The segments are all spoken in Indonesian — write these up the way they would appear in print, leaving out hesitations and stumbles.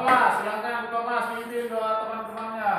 kelas, silakan ketua kelas pimpin doa teman-temannya.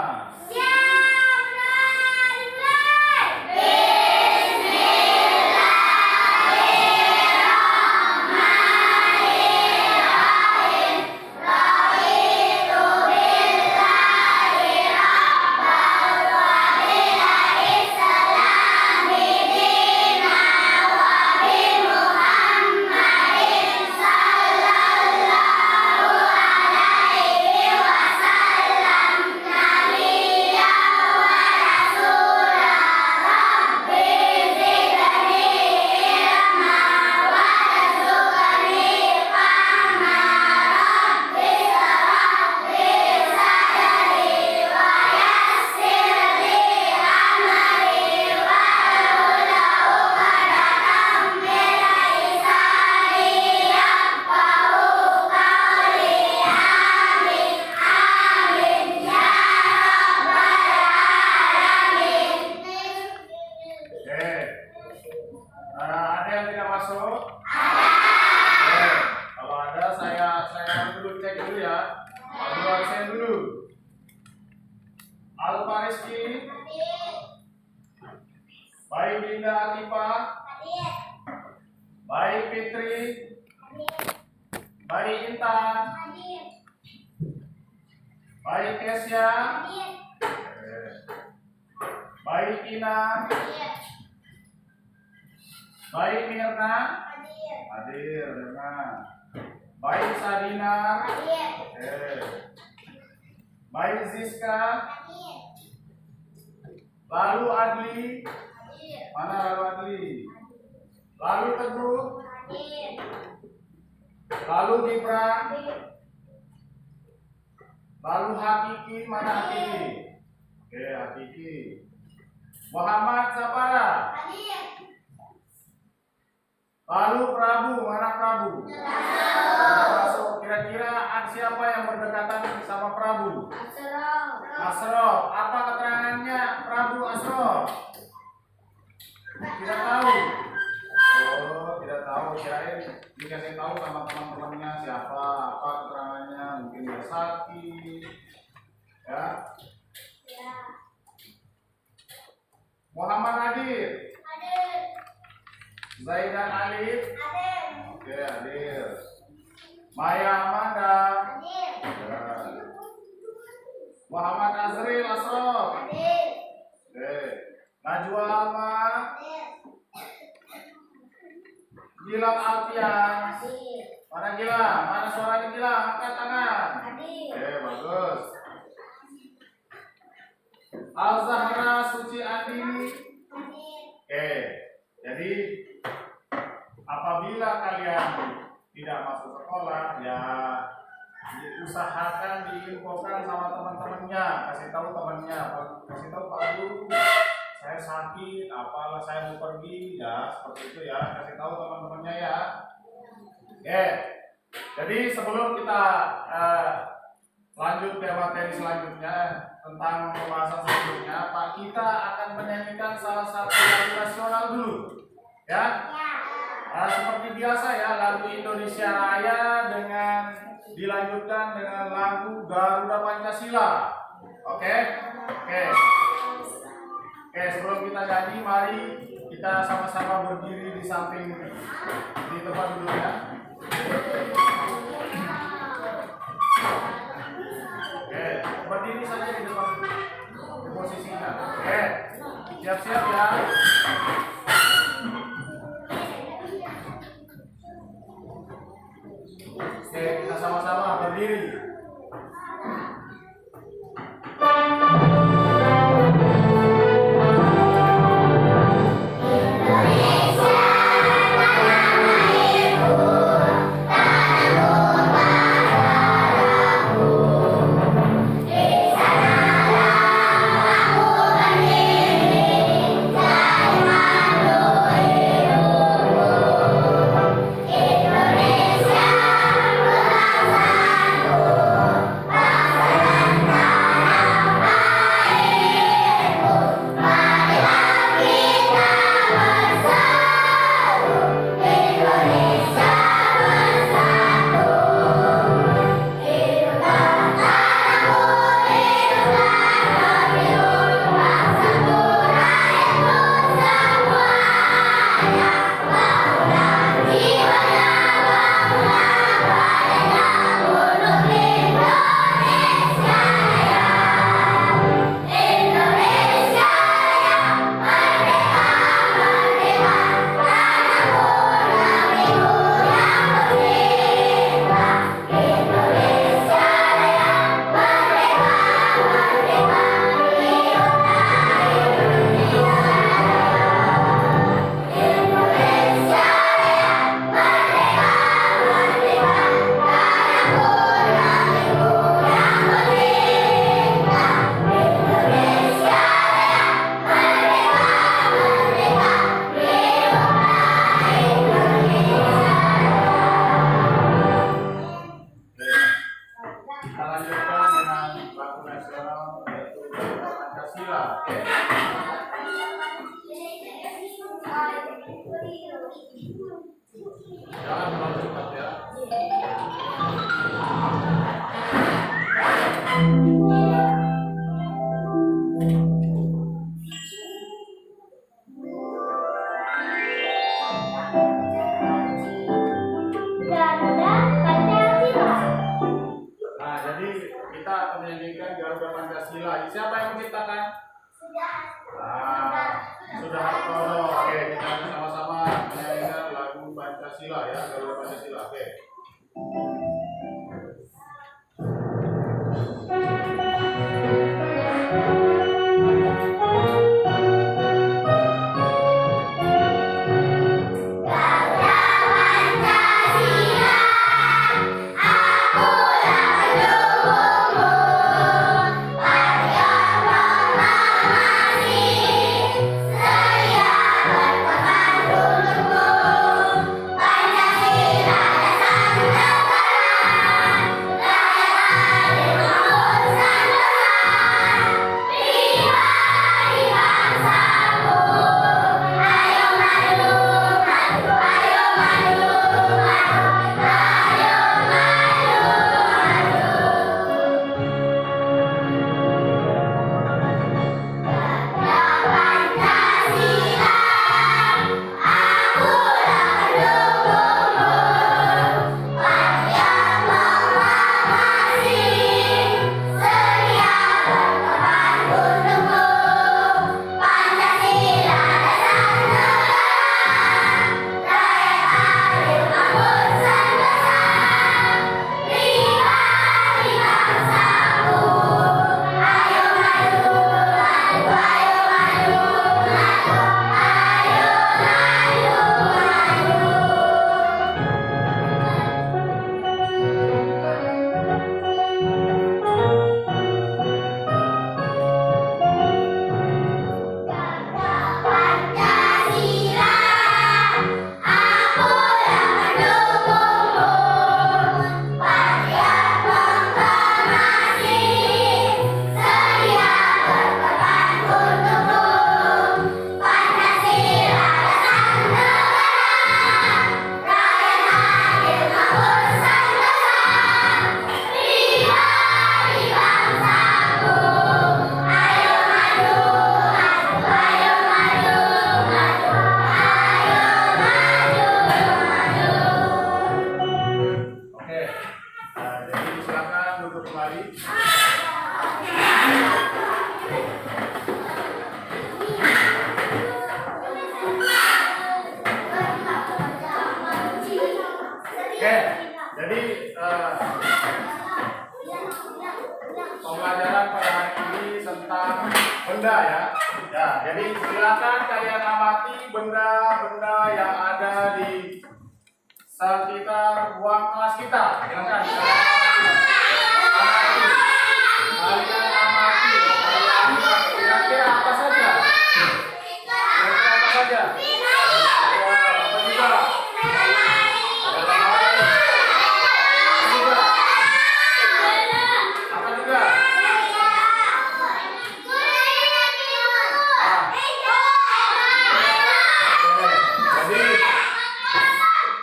Ada yang tidak masuk? Ada. Kalau ada saya dulu cek dulu ya. Lalu absen dulu. Alfa Rizky. Baik Dinda Atifa. Baik Fitri. Baik Intan. Baik Kesya. Baik Ina. Baik Mirna. Hadir Mirna. Baik Sadina. Baik Ziska. Lalu Adli. Mana lalu Adli? Lalu Teguh. Lalu Gibran. Lalu Hakiki. Mana Hakiki? Oke, Hakiki. Muhammad Sapara. Lalu Prabu. Mana Prabu? Masuk. Kira-kira siapa yang berdekatan sama Prabu? Asrof. Apa keterangannya Prabu Asrof? Tidak tahu. Oh, tidak tahu. Kirain dikasih tahu sama teman-temannya siapa, apa keterangannya, mungkin dia sakit. Ya. Muhammad Nadir. Zaidan Alif. Oke, hadir. Maya Amanda. Ya. Muhammad Azril Asrof. Oke. Najwa Alma. Gilang Alfian. Mana Gilang? Mana suaranya Gilang? Angkat tangan. Oke, bagus. Al-Zahra Suci Andini. Oke. Jadi apabila kalian tidak masuk sekolah, ya diusahakan diinfokan sama teman-temannya, kasih tahu temannya, kasih tahu Pak Guru, saya sakit, apalah saya mau pergi, ya seperti itu ya, kasih tahu teman-temannya ya. Oke. Jadi sebelum kita lanjut ke materi selanjutnya tentang pembahasan selanjutnya, Pak kita akan menyanyikan salah satu lagu nasional dulu, ya. Seperti biasa ya, lagu Indonesia Raya dengan dilanjutkan dengan lagu Garuda Pancasila. Oke? Oke. Oke, sebelum kita nyanyi, mari kita sama-sama berdiri di samping di tempat dulu ya. Oke, berdiri saja di depan di posisinya. Oke, siap-siap ya. Oke, kita sama-sama berdiri. Indonesia bersatu. Jangan terlalu cepat ya. Nah, jadi kita akan menyanyikan Garuda Pancasila. Siapa yang menciptakan? Nah, sudah hafal. Oke, kita akan sama-sama menyanyikan lagu Pancasila ya, Garuda Pancasila. Oke. Pembelajaran pada hari ini tentang benda ya. Ya, jadi silakan kalian amati benda-benda yang ada di sekitar ruang kelas kita. Silakan kalian amati. Kira-kira apa saja? Kira-kira apa saja? Apa juga?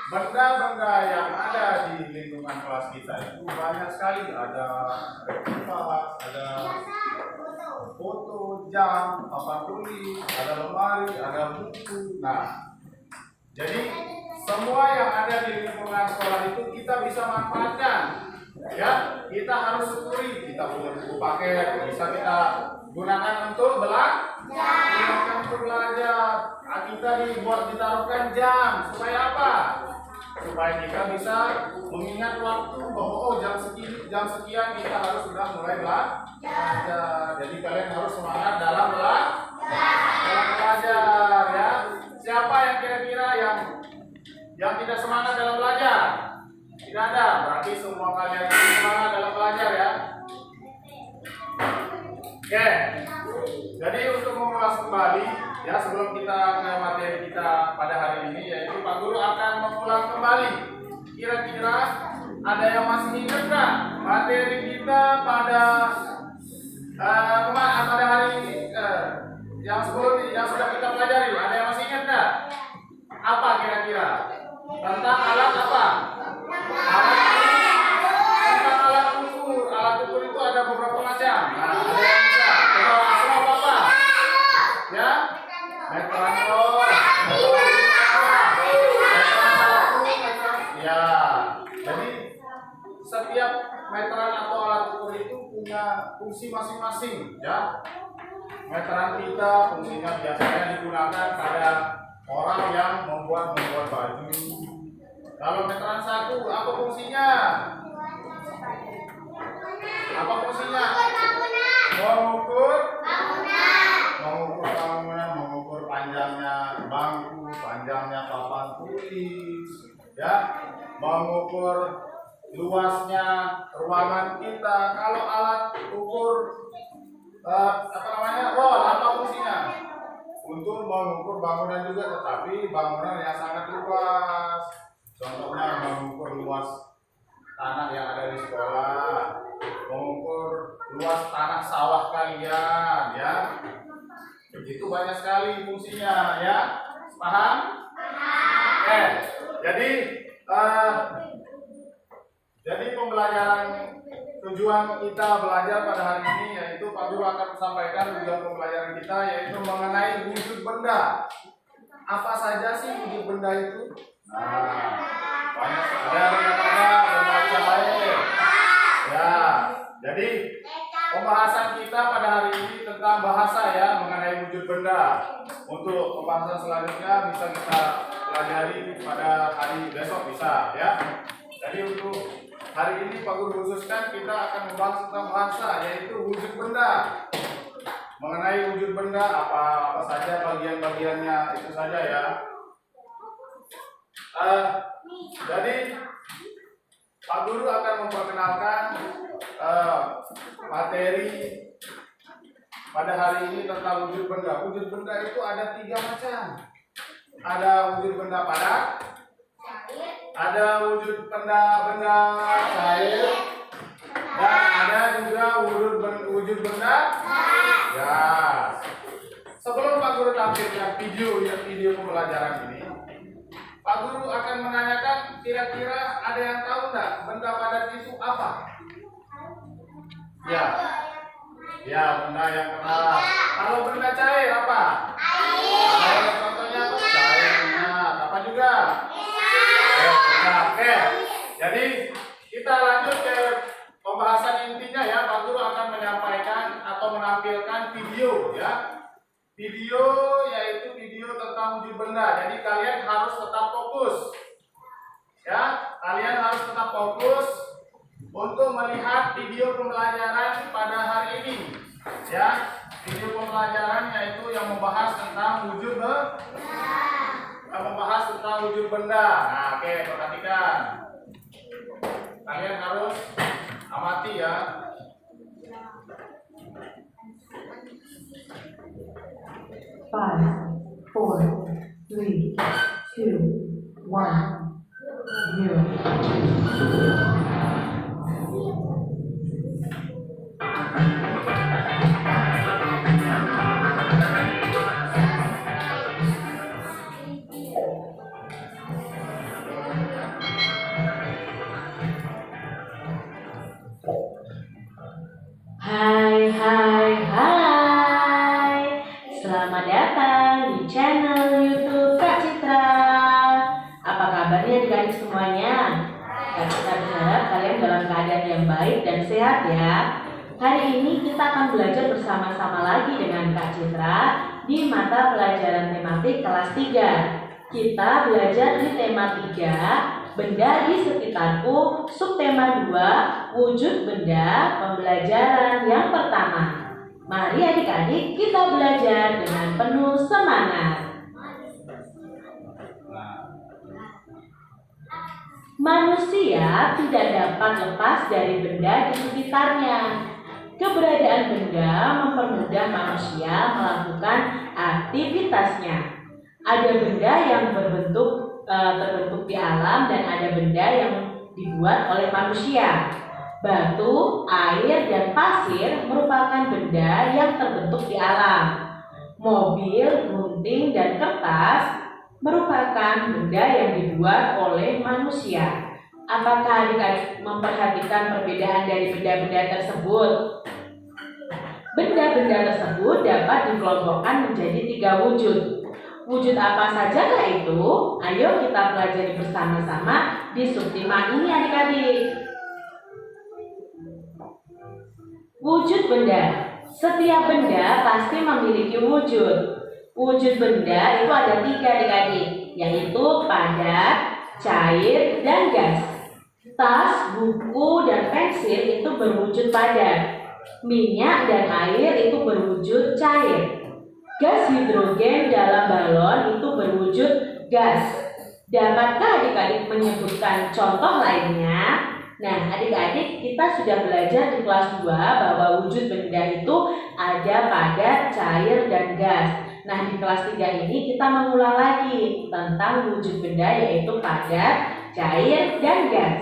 Benda-benda yang ada di lingkungan kelas kita itu banyak sekali. Ada kipas, ada foto, jam, papan tulis, ada lemari, ada buku. Nah, jadi semua yang ada di lingkungan sekolah itu kita bisa manfaatkan. Ya, kita harus syukuri. Kita punya buku paket, bisa kita gunakan untuk belajar. Kita dibuat ditaruhkan jam supaya apa? Supaya kita bisa mengingat waktu bahwa jam sekian kita harus sudah mulai belajar. Jadi kalian harus semangat dalam belajar ya. Siapa yang kira-kira yang tidak semangat dalam belajar? Tidak ada. Berarti semua kalian semangat dalam belajar ya. Oke. Jadi untuk mengulas kembali ya, sebelum kita ke materi kita pada hari ini, yaitu Pak Guru akan mengulang kembali. Kira-kira ada yang masih ingat nggak materi kita pada hari ini yang sudah kita pelajari? Ada yang masih ingat nggak? Apa kira-kira? Tentang alat apa? Tentang alat ukur. Alat ukur itu ada beberapa macam. Nah, ada yang bisa. Coba asal apa? Ya, meteran rol, ya. Jadi setiap meteran atau alat ukur itu punya fungsi masing-masing, ya. Meteran kita fungsinya biasanya digunakan pada orang yang membuat baju. Kalau meteran satu, apa fungsinya? Apa fungsinya? Mengukur bangunan, mengukur panjangnya bangku, panjangnya papan tulis, ya, mengukur luasnya ruangan kita. Kalau alat ukur apa fungsinya? Untuk mengukur bangunan juga, tetapi bangunan yang sangat luas. Contohnya mengukur luas tanah yang ada di sekolah, mengukur luas tanah sawah kalian, ya. Begitu banyak sekali fungsinya, ya. Paham? Jadi pembelajaran tujuan kita belajar pada hari ini yaitu Pak Guru akan sampaikan tujuan pembelajaran kita yaitu mengenai wujud benda. Apa saja sih wujud benda itu? Nah, banyak benda cair. Ya, jadi pembahasan kita pada hari ini tentang bahasa ya mengenai wujud benda. Untuk pembahasan selanjutnya bisa kita pelajari pada hari besok bisa ya. Jadi untuk hari ini Pak Guru khususkan kita akan membahas tentang bahasa yaitu wujud benda. Mengenai wujud benda apa saja bagian-bagiannya itu saja ya. Jadi Pak Guru akan memperkenalkan materi pada hari ini tentang wujud benda. Wujud benda itu ada 3 macam. Ada wujud benda padat, ada wujud benda cair, dan ada juga wujud benda gas. Sebelum Pak Guru tampilkan video pembelajaran ini, Pak Guru akan menanyakan kira-kira ada yang tahu nggak benda padat itu apa? Ya, benda yang keras. Kalau benda cair apa? Air. Contohnya apa? Cairnya. Apa juga? Oke. Jadi kita lanjut ke pembahasan intinya ya. Pak Guru akan menyampaikan atau menampilkan video ya. Video yaitu video tentang wujud benda. Jadi kalian harus tetap fokus. Ya, kalian harus tetap fokus untuk melihat video pembelajaran pada hari ini. Ya, video pembelajaran yaitu yang membahas tentang wujud benda. Nah, oke, perhatikan. Kalian harus amati ya. Five, four, three, two, one, zero. Hai. Selamat datang di channel YouTube Kak Citra. Apa kabarnya adik-adik semuanya? Kak Citra berharap kalian dalam keadaan yang baik dan sehat ya. Hari ini kita akan belajar bersama-sama lagi dengan Kak Citra di mata pelajaran tematik kelas 3. Kita belajar di tema 3, benda di sekitarku, subtema 2, wujud benda, pembelajaran yang pertama. Mari adik-adik kita belajar dengan penuh semangat. Manusia tidak dapat lepas dari benda di sekitarnya. Keberadaan benda mempermudah manusia melakukan aktivitasnya. Ada benda yang terbentuk di alam dan ada benda yang dibuat oleh manusia. Batu, air, dan pasir merupakan benda yang terbentuk di alam. Mobil, gunting, dan kertas merupakan benda yang dibuat oleh manusia. Apakah adik-adik memperhatikan perbedaan dari benda-benda tersebut? Benda-benda tersebut dapat dikelompokkan menjadi 3 wujud. Wujud apa sajakah itu? Ayo kita pelajari bersama-sama di subtema ini adik-adik. Wujud benda. Setiap benda pasti memiliki wujud. Wujud benda itu ada 3 adik-adik, yaitu padat, cair, dan gas. Tas, buku, dan pensil itu berwujud padat. Minyak dan air itu berwujud cair. Gas hidrogen dalam balon itu berwujud gas. Dapatkah adik-adik menyebutkan contoh lainnya? Nah, adik-adik kita sudah belajar di kelas 2 bahwa wujud benda itu ada padat, cair, dan gas. Nah, di kelas 3 ini kita mengulang lagi tentang wujud benda yaitu padat, cair, dan gas.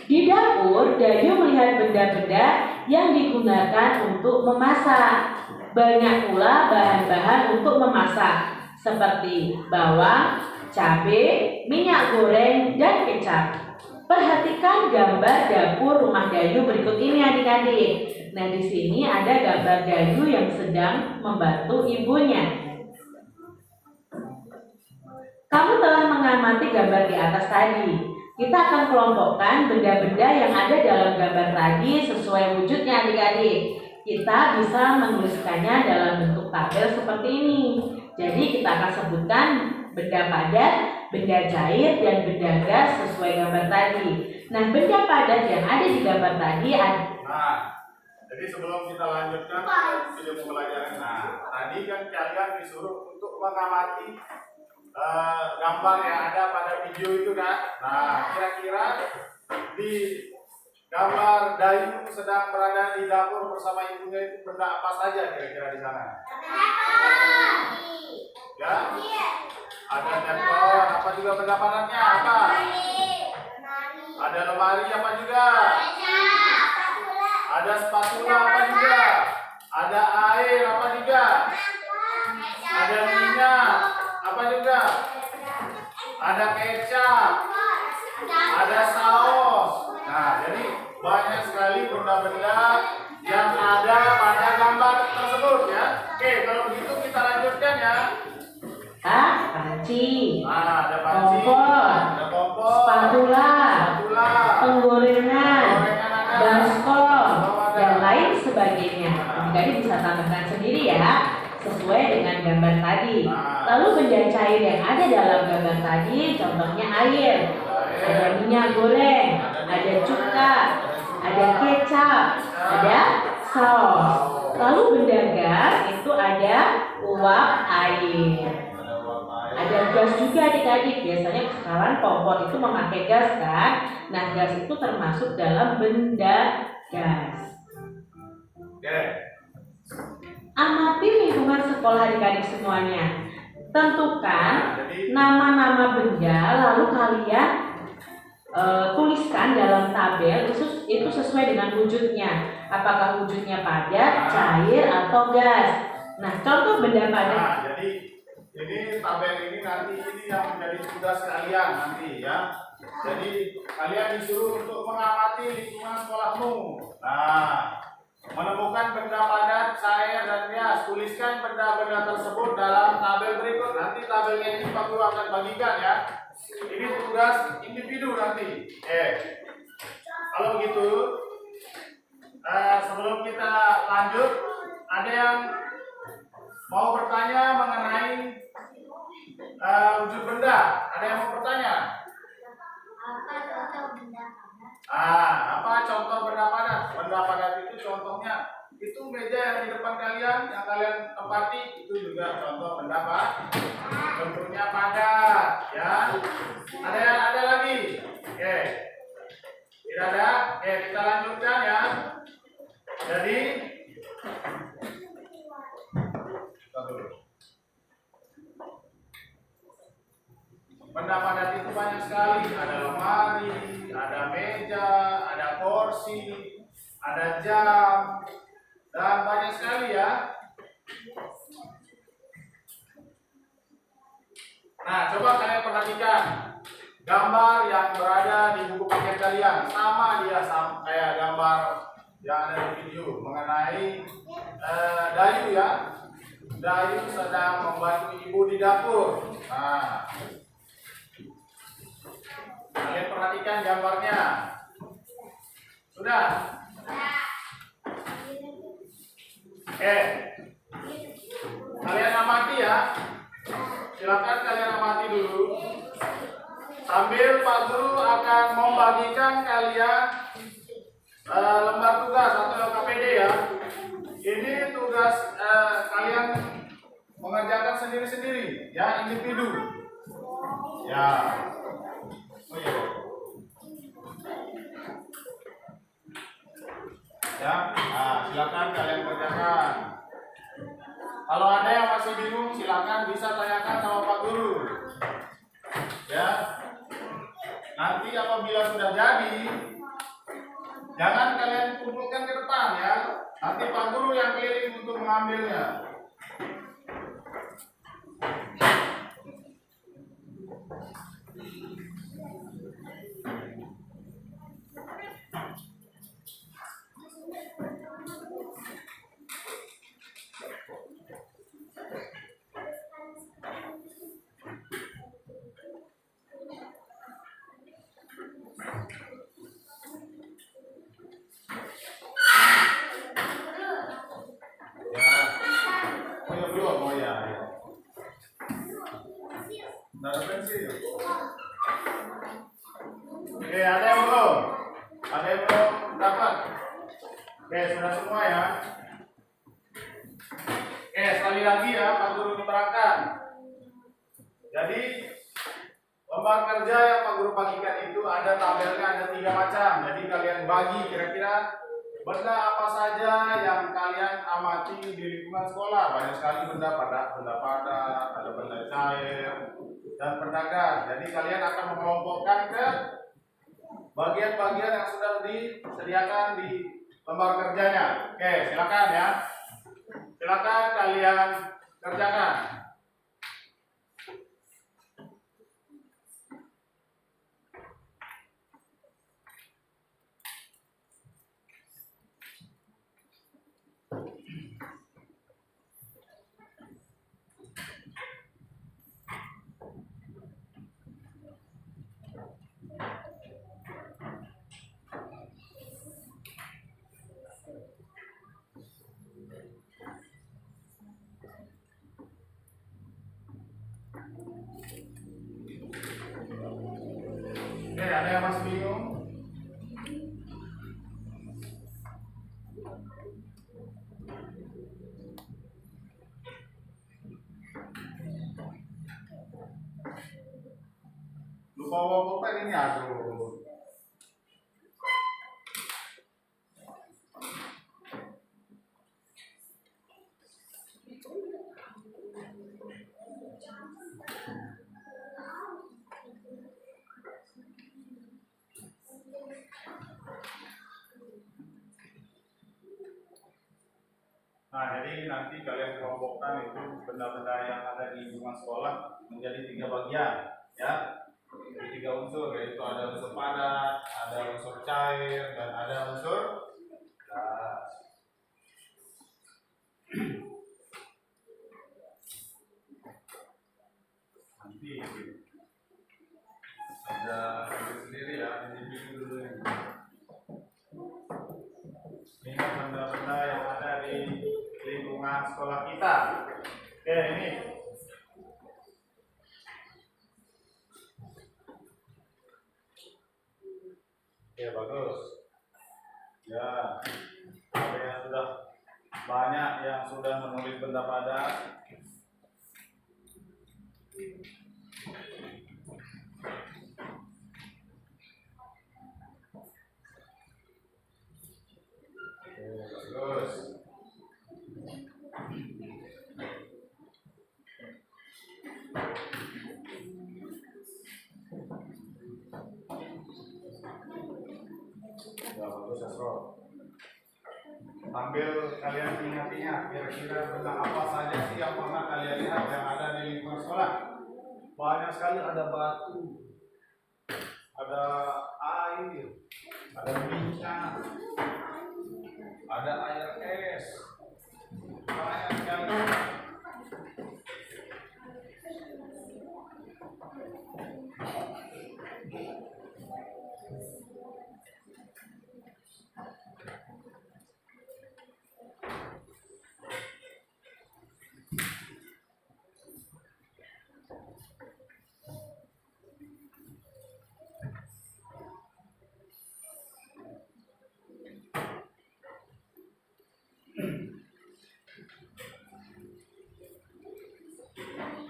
Di dapur, Dayu melihat benda-benda yang digunakan untuk memasak. Banyak pula bahan-bahan untuk memasak, seperti bawang, cabai, minyak goreng, dan kecap. Perhatikan gambar dapur rumah Dayu berikut ini adik-adik. Nah, di sini ada gambar Dayu yang sedang membantu ibunya. Kamu telah mengamati gambar di atas tadi. Kita akan kelompokkan benda-benda yang ada dalam gambar tadi sesuai wujudnya adik-adik. Kita bisa menuliskannya dalam bentuk tabel seperti ini. Jadi kita akan sebutkan benda padat, benda cair, dan benda gas sesuai gambar tadi. Nah, benda padat yang ada di gambar tadi jadi sebelum kita lanjutkan video pembelajaran, tadi kan kalian disuruh untuk mengamati gambar yang ada pada video itu kan. Nah, kira-kira di gambar Dayu sedang berada di dapur bersama ibunya itu benda apa saja kira-kira di sana? Ya? Ada handphone, apa juga benda padatnya? Apa? Ada lemari apa juga? Ada spatula apa juga? Ada air apa juga? Ada minyak apa juga? Ada kecap, ada saus. Nah, jadi banyak sekali benda-benda yang ada pada gambar tersebut ya. Oke, kalau begitu kita lanjutkan ya. Panci, Ada panci, kompor, ada kompor, spatula, penggorengan, ada, baskom, dan lain sebagainya. Jadi bisa tambahkan sendiri ya, sesuai dengan gambar tadi. Lalu benda cair yang ada dalam gambar tadi, contohnya air, ada minyak goreng, ada cuka, ada kecap, ada saus. Lalu benda gas itu ada uap air. Ada gas juga adik-adik. Biasanya sekarang kompor itu memakai gas kan. Nah, gas itu termasuk dalam benda gas. Amati lingkungan sekolah adik-adik semuanya. Tentukan nama-nama benda, lalu kalian tuliskan dalam tabel itu sesuai dengan wujudnya. Apakah wujudnya padat, cair, atau gas. Nah, contoh benda padat. Jadi ini tabel ini nanti ini yang menjadi tugas kalian nanti ya. Jadi kalian disuruh untuk mengamati lingkungan sekolahmu. Nah, menemukan benda padat, cair, dan gas. Tuliskan benda-benda tersebut dalam tabel berikut. Nanti tabelnya ini Pak Guru akan bagikan ya. Ini tugas individu nanti. Kalau begitu, sebelum kita lanjut, ada yang mau bertanya mengenai wujud benda? Ada yang mau bertanya? Apa contoh benda padat? Benda padat itu contohnya itu meja yang di depan kalian yang kalian tempati itu juga contoh benda padat. Bentuknya padat, ya. Ada lagi? Oke. Tidak ada? Oke, kita lanjutkan ya. Jadi benda padat itu banyak sekali. Ada lemari, ada meja, ada kursi, ada jam, dan banyak sekali ya. Nah, coba kalian perhatikan gambar yang berada di buku paket kalian. Sama dia kayak gambar yang ada di video mengenai Dayu ya. Dayu sedang membantu ibu di dapur. Nah, kalian perhatikan gambarnya. Sudah? Oke. Kalian amati ya. Silakan kalian amati dulu. Sambil Pak Guru akan membagikan kalian lembar tugas atau LKPD ya. Ini tugas kalian mengerjakan sendiri-sendiri ya, individu. Ya. Oh iya. Ya, nah, silakan kalian kerjakan. Kalau ada yang masih bingung, silakan bisa tanyakan sama Pak Guru. Ya. Nanti apabila sudah jadi, jangan kalian kumpulkan ke depan ya. Nanti Pak Guru yang keliling untuk mengambilnya. Oke, ada yang belum? Ada yang belum dapat? Oke, sudah semua ya. Oke, sekali lagi ya, Pak Guru menerangkan. Jadi, lembar kerja yang Pak Guru bagikan itu ada tabelnya, ada 3 macam. Jadi kalian bagi kira-kira benda apa saja yang kalian amati di lingkungan sekolah. Banyak sekali benda padat, ada benda cair, dan berdagang. Jadi kalian akan mengelompokkan ke bagian-bagian yang sudah disediakan di lembar kerjanya. Oke, silakan ya. Silakan kalian kerjakan. Oke, ada yang masih bingung? Lupa bawa pulpen ini, aduh. Nah, jadi nanti kalian kelompokkan itu benda-benda yang ada di lingkungan sekolah menjadi 3 bagian, ya. Jadi 3 unsur, yaitu ada unsur padat, ada unsur cair, dan ada unsur gas. Nanti ada sendiri ya, individu dulu ini. Ini benda-benda yang ada di lingkungan sekolah kita. Oke, ini. Oke, bagus. Ya, ada yang sudah banyak yang sudah menulis benda padat. Oke, bagus. Ya, bagus ya, Bro. Sambil kalian ingat-ingat kira-kira benda apa saja sih yang pernah kalian lihat yang ada di lingkungan sekolah. banyak sekali, ada batu, ada air, ada minyak, ada air es, banyak sekali.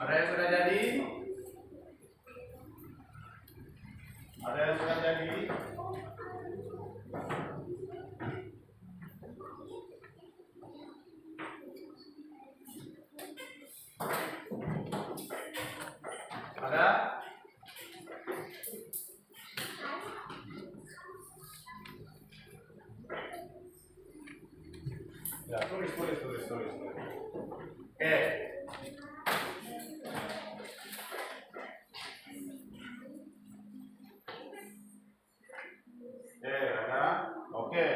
Ada yang sudah jadi? Ada yang sudah jadi? Ada? Ya, tulis. Oke. Ada? Oke.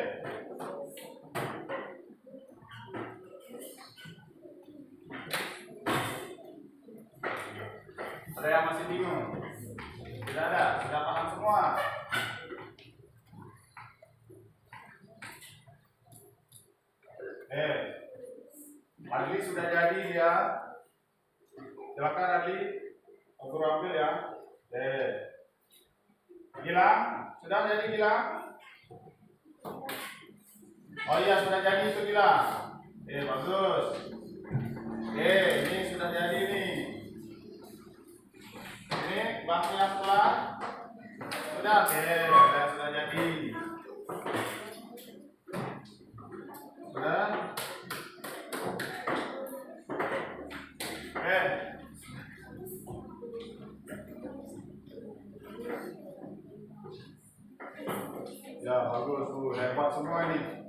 Ada yang masih bingung? Tidak ada? Sudah paham semua? Adli sudah jadi ya. Silakan Adli, aku ambil ya. Gilang, sudah jadi Gilang? Oh iya, sudah jadi itu Gilang. Bagus. Ini sudah jadi nih. Ini bangku yang sebelah. Sudah, sudah jadi. Sudah. Ya, bagus tuh, hebat semua ini.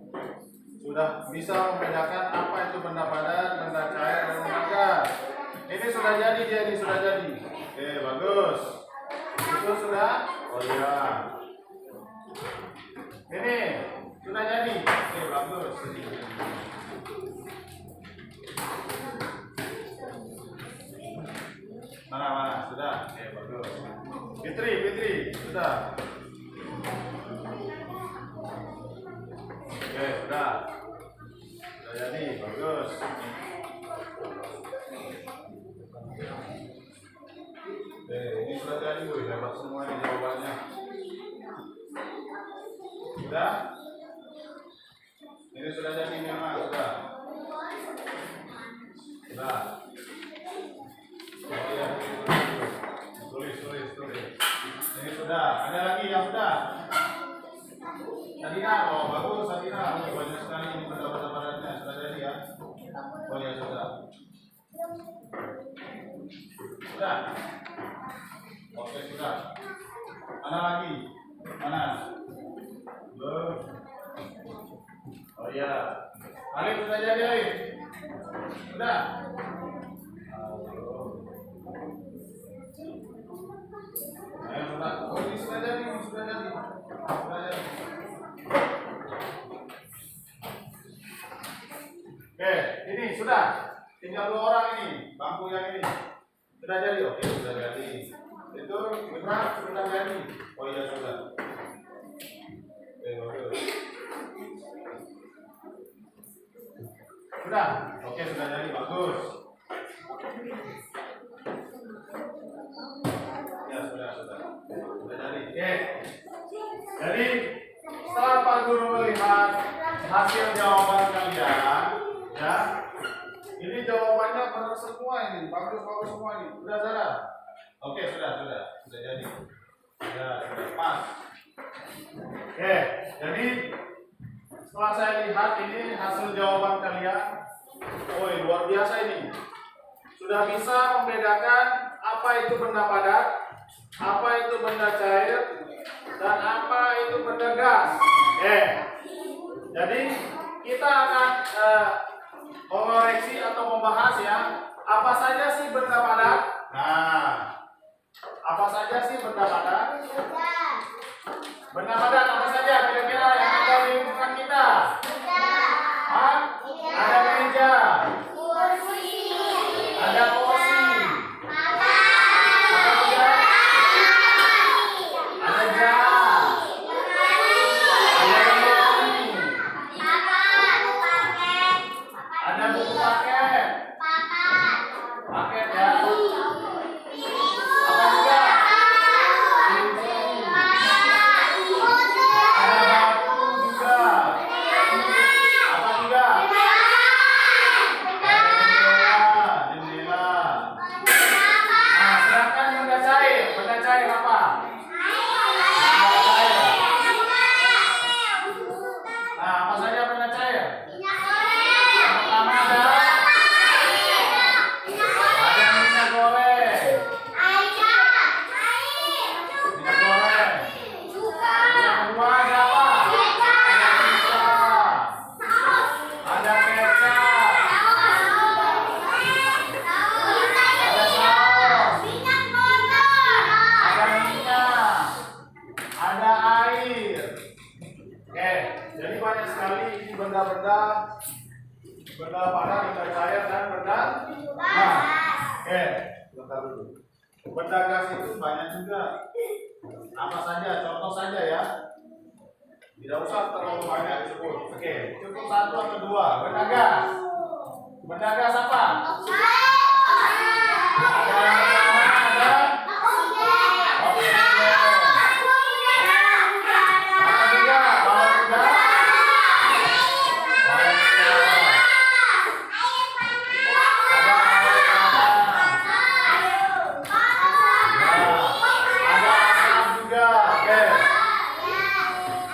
Sudah bisa membedakan apa itu benda padat, benda cair, dan benda gas. Ini sudah jadi dia, ini sudah jadi. Bagus. Itu sudah? Oh iya. Ini sudah jadi. Bagus. Mana? Sudah? Bagus. Fitri, sudah. Sudah jadi, bagus. Ini sudah jadi, hebat semua ini jawabannya. Sudah? Ini sudah jadi memang, sudah. Oh iya, tulis. Ini sudah, ada lagi yang sudah? Sadina, oh bagus Sadina, banyak sekali ini benda-benda padatnya, sudah jadi ya? Oh ya sudah. Sudah? Oke sudah. Mana lagi? Mana? Belum. Oh iya. Alif sudah jadi Alif? Sudah? Ayo sudah. Oh ini sudah jadi. Ini sudah. Tinggal 2 orang ini, bangku yang ini. Sudah jadi, oke sudah jadi. Itu Mitra sudah jadi. Oh iya sudah. Bagus. Sudah, oke sudah jadi, bagus. Ya sudah jadi. Jadi setelah Pak Guru melihat hasil jawaban kalian, ya, ini jawabannya benar semua ini, bagus semua ini. Sudah Zara? Oke sudah jadi. Sudah pas. Jadi setelah saya lihat ini hasil jawaban kalian, luar biasa ini. Sudah bisa membedakan apa itu benda padat, apa itu benda cair, dan apa itu benda gas. Jadi kita akan mengoreksi atau membahas ya, apa saja sih benda padat. Nah, Apa saja sih benda padat? Benda padat apa saja kira-kira yang ada di lingkungan kita? Hah? Ada meja, ada kursi, apa juga? Ada jam, ada lemari, ada buku paket, paket ya. Apa juga? Pintu. Ada batu juga. Apa juga? Jendela. Nah, sedangkan benda cair. Benda cair apa? Benda cair. Nah, apa saja benda cair? Yang pertama ada minyak goreng. Minyak goreng. Yang kedua ada apa? Ada pizza. Ada kecap. Ada saus. Ada minyak. Ada air. Oke, jadi banyak sekali ini benda-benda padat, benda cair dan benda. Nah, oke, bentar dulu. Benda gas itu banyak juga. Apa saja? Contoh saja ya. Tidak usah terlalu banyak disebut. Oke, cukup satu atau dua. Benda gas. Benda gas apa? Ada yang pertama ada oksigen. Apa juga? Bawang juga. Bawang juga. Ada air panas. Ya. Ada asap juga. Oke.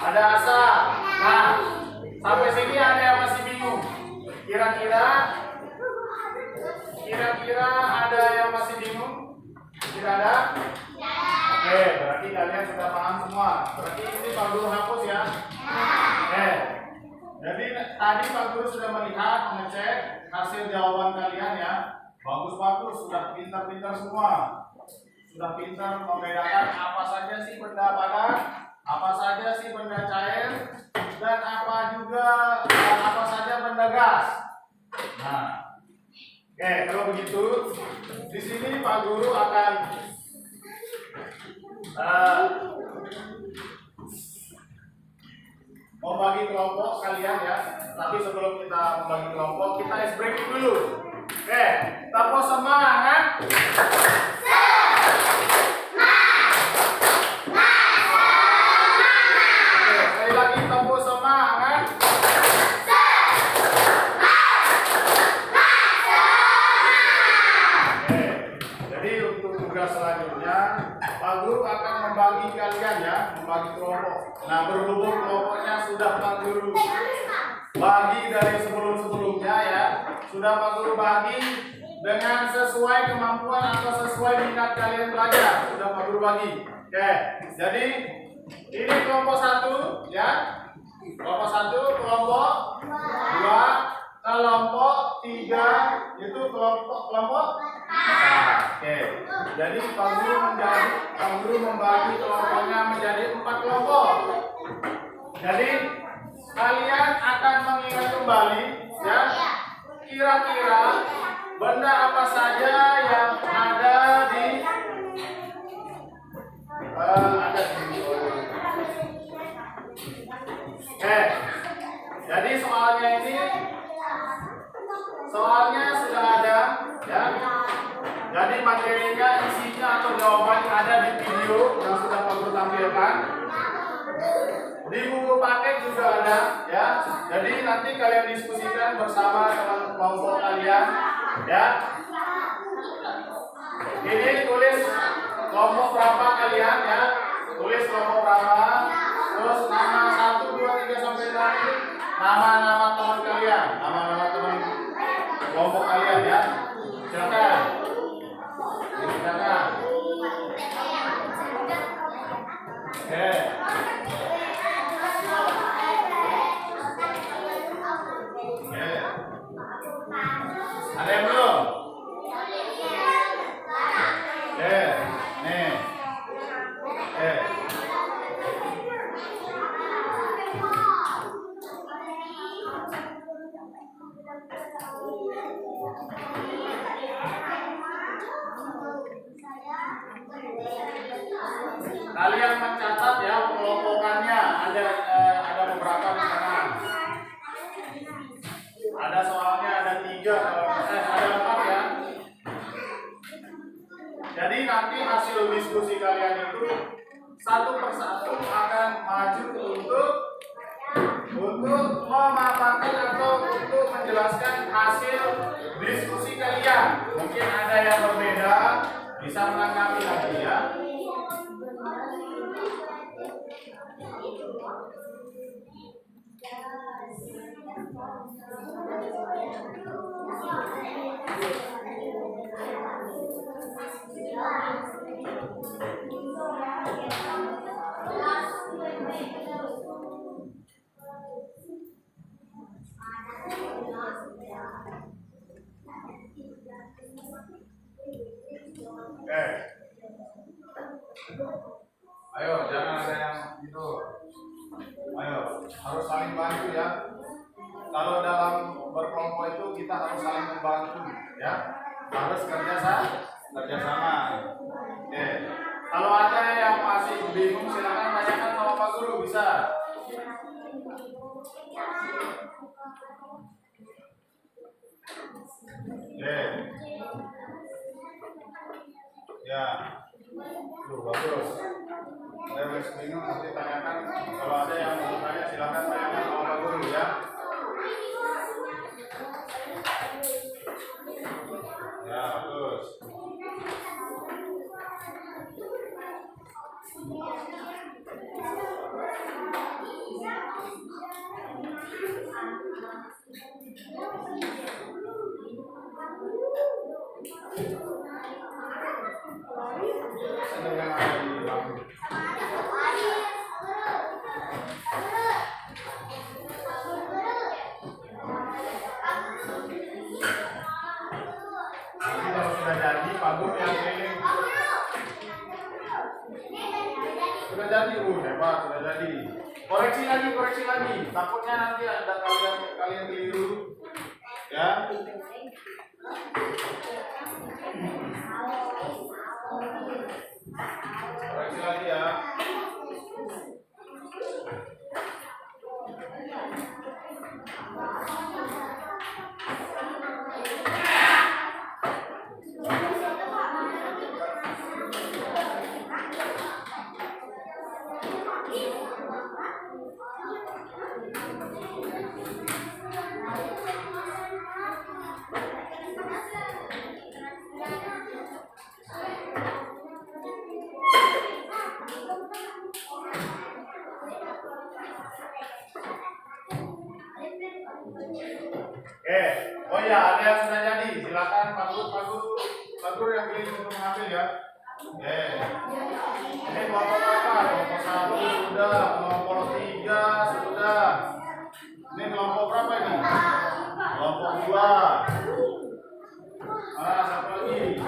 Ada asap. Nah, sampai sini ada yang masih bingung. Kira-kira ada yang masih bingung? Tidak ada? Oke, berarti kalian sudah paham semua. Berarti ini Pak Guru hapus ya. Oke. Jadi tadi Pak Guru sudah melihat, mengecek hasil jawaban kalian ya. Bagus-bagus, sudah pintar-pintar semua. Sudah pintar membedakan apa saja sih benda padat, apa saja sih benda cair, dan apa saja benda gas. Nah, oke, kalau begitu di sini Pak Guru akan membagi kelompok kalian ya. Tapi sebelum kita membagi kelompok, kita ice breaking dulu. Oke, tepuk semangat. Oke, sekali lagi tepuk semangat. Oke, jadi untuk tugas selanjutnya Pak Guru akan membagi kalian ya, membagi kelompok. Nah, berhubung kelompoknya sudah Pak Guru bagi dari sebelum-sebelumnya ya, sudah Pak Guru bagi dengan sesuai kemampuan atau sesuai minat kalian belajar, sudah Pak Guru bagi. Oke, jadi ini kelompok 1 ya, kelompok 1, kelompok 2, kelompok 3, itu kelompok. Oke, jadi Pak Guru membagi kelompoknya menjadi 4 kelompok. Jadi kalian akan mengingat kembali ya, kira-kira benda apa saja yang ada di jadi soalnya sudah ada ya. Jadi materinya, isinya atau jawaban ada di video yang sudah Pak Guru tampilkan. Di buku paket juga ada ya. Jadi nanti kalian diskusikan bersama teman kelompok kalian ya. Ini tulis kelompok berapa kalian ya. Tulis kelompok berapa. Terus nama 1, 2, 3 sampai 6 ini nama-nama teman kalian, nama-nama teman kelompok kalian ya. Silakan. Silakan. Oke. Ada yang belum? Nih. Oke. Kalian mencatat ya pengelompokannya, ada beberapa di sana. Ada soalnya ada 3, ada 4 ya. Jadi nanti hasil diskusi kalian itu satu persatu akan maju untuk memaparkan atau untuk menjelaskan hasil diskusi kalian. Mungkin ada yang berbeda, bisa menanggapi lagi ya. Oke. Ayo, jangan ada yang itu. Ayo, harus saling bantu ya. Kalau dalam berkelompok itu kita harus saling membantu ya. Harus kerjasama. Oke. Kalau ada yang masih bingung silakan tanyakan sama Pak Guru bisa. Oke. Ya. Tuh, bagus. Saya masih bingung nanti tanyakan. Kalau ada yang mau tanya silakan tanyakan sama Pak Guru ya. Ya, bagus. Senang yang ada di bangku. Nanti kalau sudah jadi, Pak Guru yang keliling. Sudah jadi, hebat, sudah jadi. Koreksi lagi. Takutnya nanti ada kalian keliru. Ya. Koreksi lagi ya. Oke, oh ya ada yang sudah jadi. Silakan Pak Guru yang pilih untuk mengambil ya. Oke. Ini kelompok berapa? Kelompok 1 sudah, kelompok 3 sudah. Ini kelompok berapa ini? Kelompok 2. Satu lagi.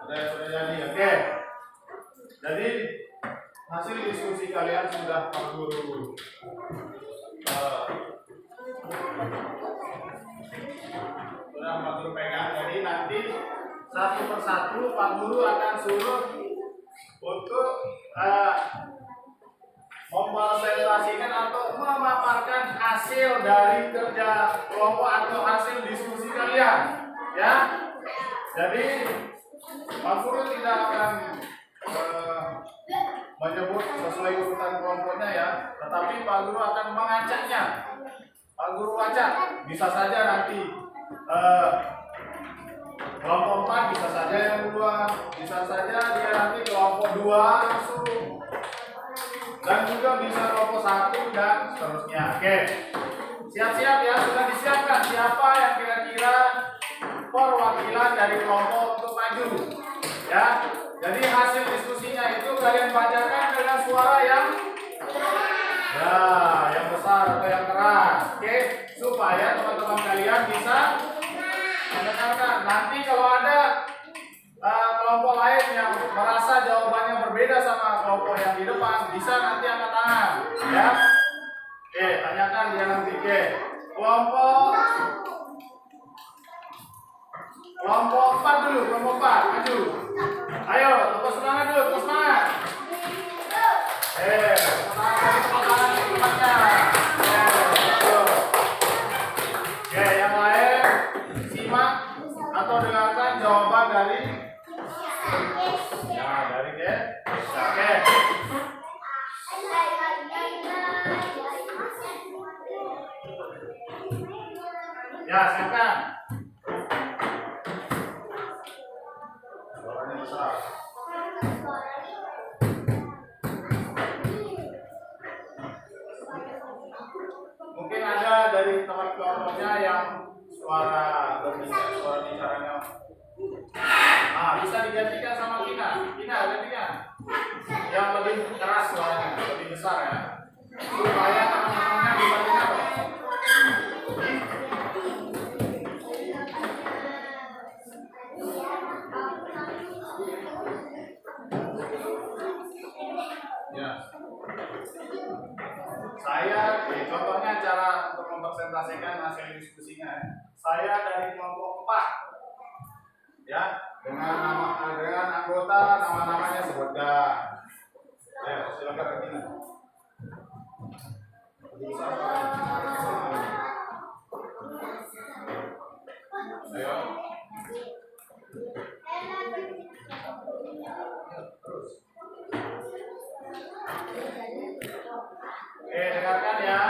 Sudah jadi. Oke. Jadi hasil diskusi kalian sudah Pak Guru pegang. Jadi nanti satu persatu Pak Guru akan suruh untuk mempresentasikan atau memaparkan hasil dari kerja kelompok atau hasil diskusi kalian, ya. Jadi Pak Guru tidak akan menyebut sesuai urutan kelompoknya ya, tetapi Pak Guru akan mengajaknya. Pak Guru acak, bisa saja nanti kelompok 4 bisa saja yang duluan, bisa saja dia nanti kelompok 2 langsung, dan juga bisa kelompok 1 dan seterusnya. Oke, siap-siap ya, sudah disiapkan siapa yang kira-kira perwakilan dari kelompok untuk maju, ya. Jadi hasil diskusinya itu kalian bacakan dengan suara yang besar atau yang keras. Oke, supaya teman-teman kalian bisa mendengarkan. Nanti kalau ada kelompok lain yang merasa jawabannya berbeda sama kelompok yang di depan, bisa nanti angkat tangan, ya. Oke, tanyakan dia nanti. Oke, kelompok 4 dulu, kelompok 4, maju. Ayo, tepuk semangat dulu, tepuk semangat. Tepuk tangan di tempatnya. Oke, yang lain simak atau dengarkan jawaban dari Oke. Ya, silakan. Suaranya besar. Mungkin ada dari teman kelompoknya yang suara bicaranya. Bisa digantikan sama Kina. Kina, gantikan. Yang lebih keras suaranya, lebih besar ya. Supaya teman-temannya bisa dengar. Ya. Contohnya cara untuk mempresentasikan hasil diskusinya. Saya dari kelompok 4. Ya, dengan anggota nama-namanya sebutkan. Ayo, silakan Regina. Ayo. Terus. Dengarkan ya.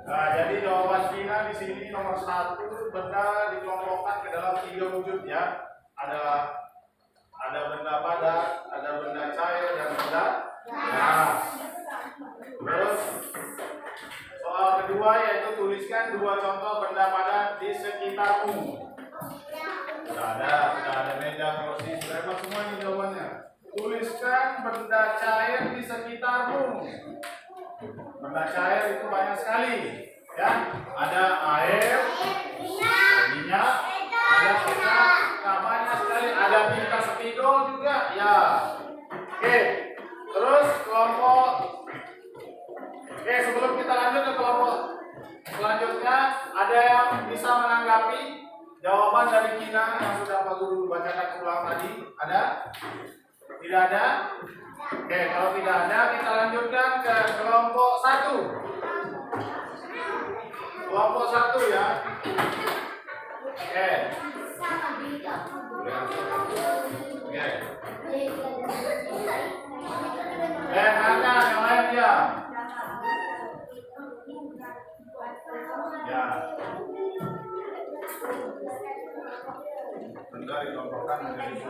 Jadi jawaban Vina di sini nomor 1, benda dikelompokkan ke dalam 3 wujud ya. Ada benda padat, ada benda cair dan benda gas. Terus soal kedua yaitu tuliskan 2 contoh benda padat di sekitarmu. Tidak ada meja, kursi, berapa semua ini jawabannya. Tuliskan benda cair di sekitarmu. Benda cair itu banyak sekali. Ya, ada air, minyak, ada kecap, banyak sekali, ada tinta spidol juga, ya. Oke, terus kelompok. Oke, sebelum kita lanjut ke kelompok selanjutnya, ada yang bisa menanggapi jawaban dari Kina yang sudah Pak Guru bacakan ulang tadi? Ada? Tidak ada? Oke, kalau tidak ada, kita lanjutkan ke kelompok 1. Kelompok 1 ya. Oke. Nanya yang lain ya. Ya. Benda dikelompokkan menjadi 2.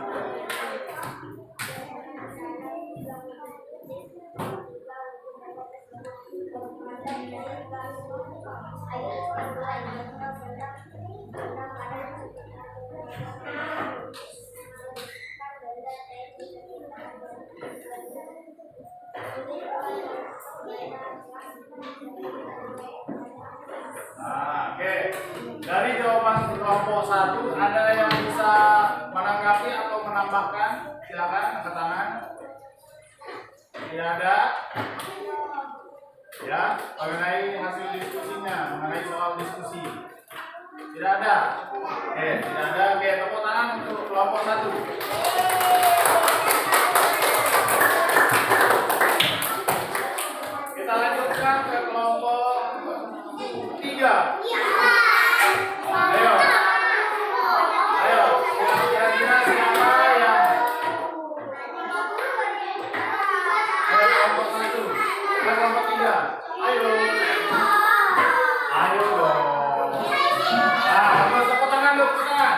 Oke. Dari jawaban kelompok 1 ada yang bisa menanggapi atau menambahkan? Silakan angkat tangan. Tidak ada. Ya, mengenai hasil diskusinya, mengenai soal diskusi. Tidak ada. Oke, tidak ada. Oke, tepuk tangan untuk kelompok 1. Kita lanjutkan ke kelompok 3. Ayo. Ayo, kira-kira siapa yang kelompok 1? Kelompok 3. Ayo. Ayo dong. Tepuk tangan dulu, tepuk tangan.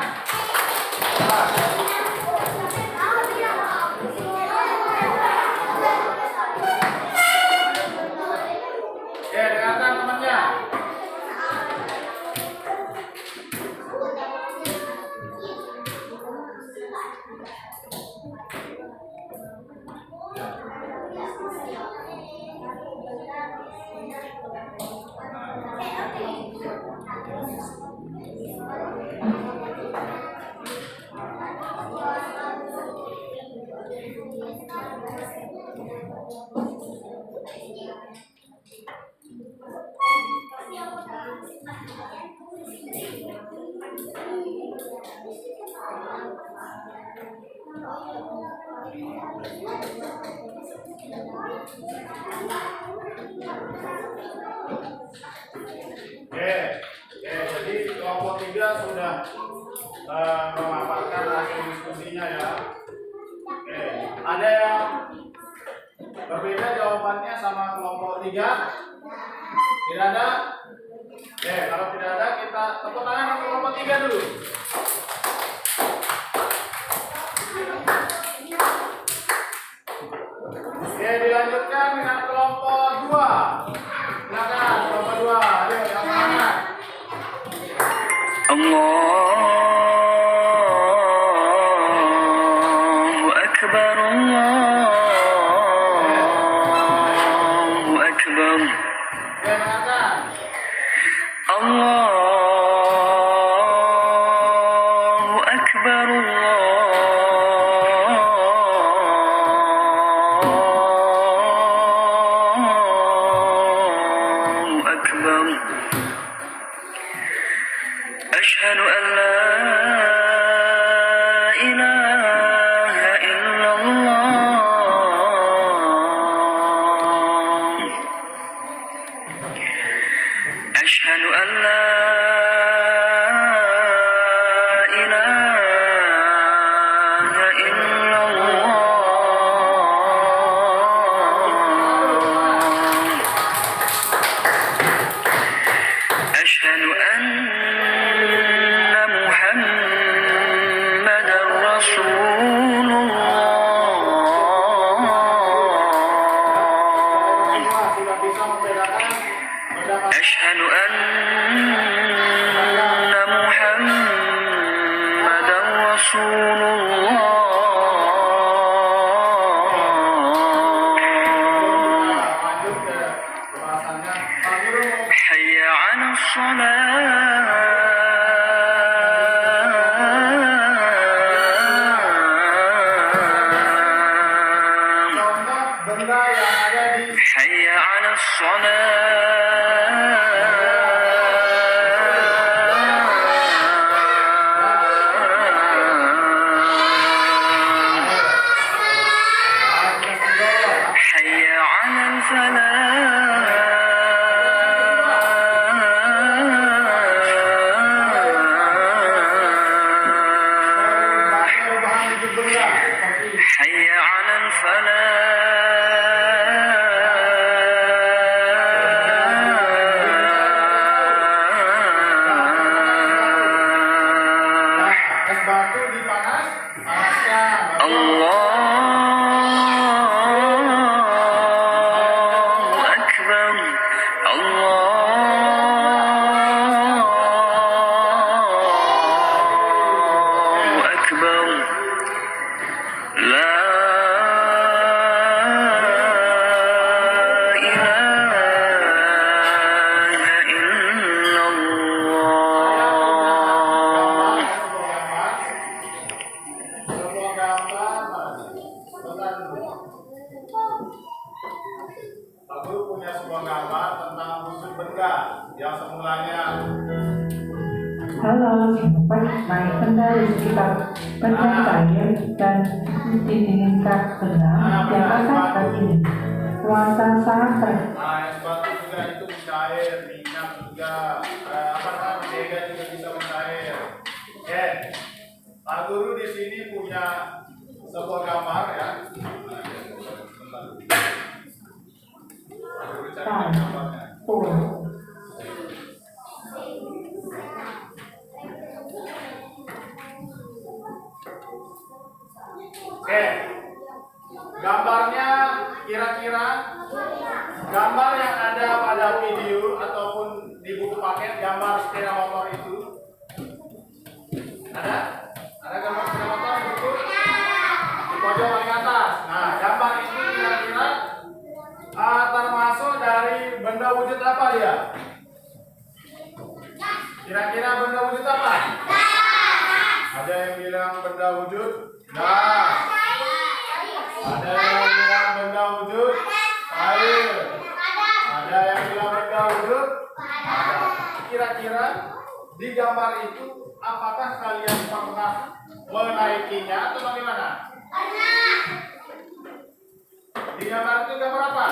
Jadi kelompok 3 sudah memaparkan hasil diskusinya ya. Ada yang berbeda jawabannya sama kelompok 3? Tidak ada? Kalau tidak ada, kita tepuk tangan untuk kelompok 3 dulu. Dilanjutkan dengan kelompok 2. Silakan kelompok 2. Ayo yang mana? Allahu Akbar, Allahu Akbar. Allahu Akbar, Allahu Akbar. Asyhadu an la ilaha illallah. Asyhadu an la ilaha illallah. Asyhadu anna Muhammadar Rasulullah. Sudah bisa membedakan Asyhadu anna Muhammadar Rasulullah. lanjut ke pembahasannya. Pak Guru mau Hayya 'alas shalah. contoh benda yang ada di Hayya 'alas shalah. Hayya 'alal falah. perubahan wujud benda seperti Hayya 'alal falah. es batu dipanas, panaskan. Allahu Akbar, Allahu Akbar. La ilaha illallah. Sebuah gambar. Bentar dulu. Pak Guru punya sebuah gambar tentang wujud benda yang semulanya Halo, baik benda di sekitar benda cair dan diinginkan benda yang akan terjadi. Kuasa sangat es batu juga itu mencair, minyak juga, mentega juga bisa mencair. Pak Guru di sini punya sebuah gambar ya. Bentar. Pak Guru cari gambarnya. Gambarnya kira-kira gambar yang ada pada video ataupun di buku paket gambar sepeda motor itu ada? Ada gambar sepeda motor di buku? Di pojok paling atas. Nah, gambar itu kira-kira termasuk dari benda wujud apa dia? Kira-kira benda wujud apa? Ada yang bilang benda wujud gas. Ada yang bilang benda wujud air. Ada yang bilang benda wujud ada. Kira-kira di gambar itu apakah kalian pernah menaikinya atau bagaimana? Di gambar itu gambar apa?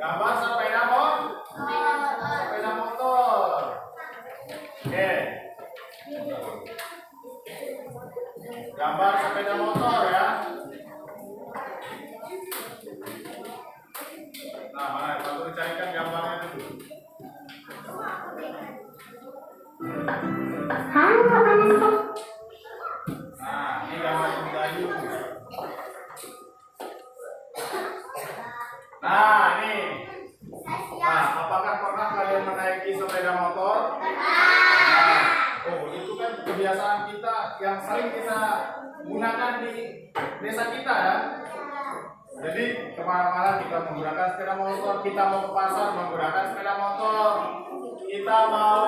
Gambar sepeda motor. Oke. Gambar sepeda motor ya. Nah, mana? Kalau dicarikan gambarnya dulu. Nah, ini gambar kayu. Nah, ini. Nah, apakah pernah kalian menaiki sepeda motor? Nah, oh, itu kan kebiasaan kita yang sering kita gunakan di desa kita ya. Jadi kemana-mana kita menggunakan sepeda motor, kita mau ke pasar menggunakan sepeda motor, kita mau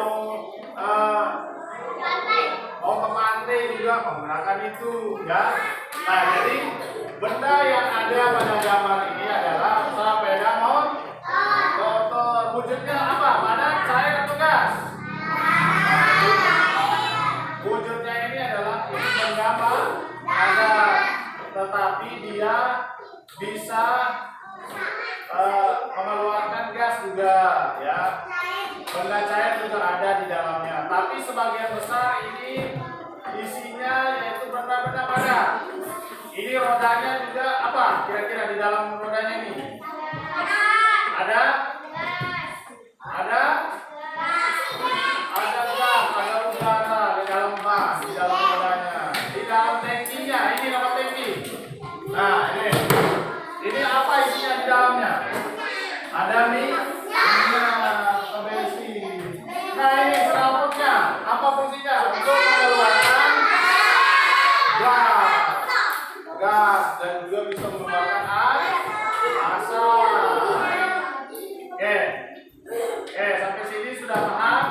ke pantai juga menggunakan itu ya. Nah, jadi benda yang ada pada gambar ini adalah sepeda motor. Wujudnya apa? Padat, cair, atau gas? Wujudnya ini adalah menggambar ada, tetapi dia bisa mengeluarkan gas juga ya. Benda cair juga ada di dalamnya, tapi sebagian besar ini isinya yaitu benda-benda padat. Ini rodanya juga apa? Kira-kira di dalam rodanya ini ada gas, ada udara di dalam bas, di dalam rodanya, di dalam tangkinya. Ini nama tangki. Nah, ini apa isinya di dalamnya? Ada minyak, bensin. Nah, ini knalpotnya. Apa fungsinya? Untuk mengeluarkan gas dan juga bisa mengeluarkan asap. Oke, sampai sini sudah paham?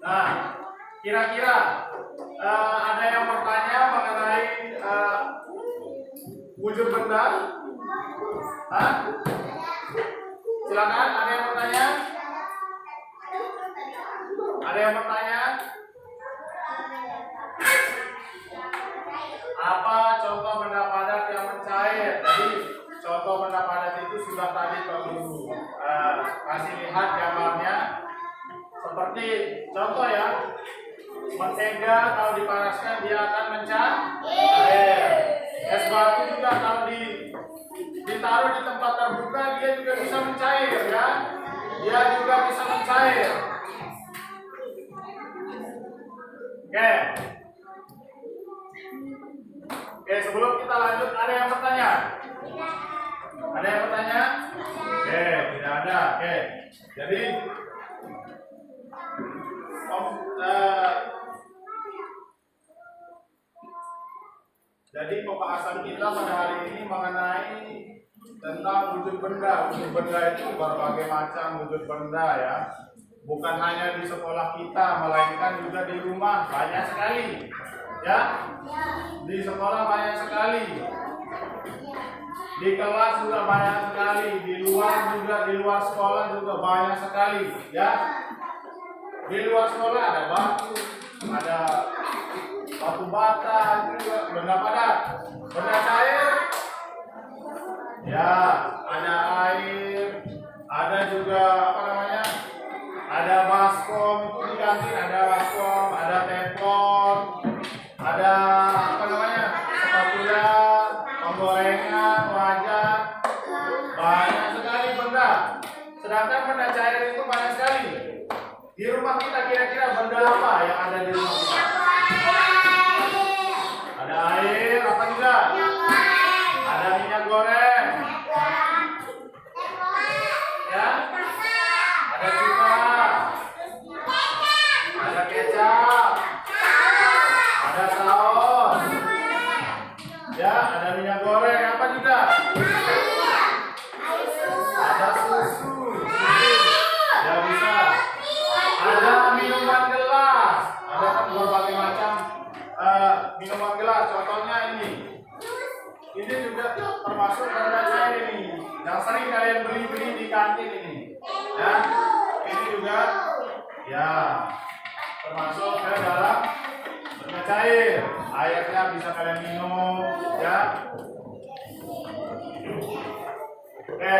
Nah, kira-kira ada yang bertanya mengenai wujud benda? Hah? Silakan, ada yang bertanya? Ada yang bertanya? Apa contoh benda padat yang mencair? Jadi contoh benda padat itu sudah tadi Pak Guru kasih lihat gambarnya. Seperti contoh ya, mentega kalau dipanaskan dia akan mencair. Es batu juga kalau ditaruh di tempat terbuka dia juga bisa mencair ya. Dia juga bisa mencair. Oke, sebelum kita lanjut ada yang bertanya? Ada yang bertanya? Oke, tidak ada. Oke. Jadi pembahasan kita pada hari ini mengenai tentang wujud benda. Wujud benda itu berbagai macam wujud benda ya. Bukan hanya di sekolah kita, melainkan juga di rumah banyak sekali. Ya, di sekolah banyak sekali, di kelas juga banyak sekali, di luar sekolah juga banyak sekali. Ya, di luar sekolah ada batu, ada batu bata juga, benda padat, benda cair. Ya, ada air, ada juga ada baskom itu di kantin, ada baskom, ada teflon, ada spatula, penggorengan, wajan, banyak sekali benda. Sedangkan benda cair itu banyak sekali. Di rumah kita kira-kira benda apa yang ada di rumah kita? Ada air, apa juga? Ada minyak goreng. Ya? Ada cuka. Ada kecap. Ada saus. Ya, ada minyak goreng, apa juga? Ada susu. Ya bisa. Ada minuman gelas. Ada kan berbagai macam minuman gelas. Contohnya ini. Ini juga termasuk sering kalian beli di kantin ini. Ya, ini juga ya termasuk ke dalam bentuk cair. Airnya bisa kalian minum, ya. Oke,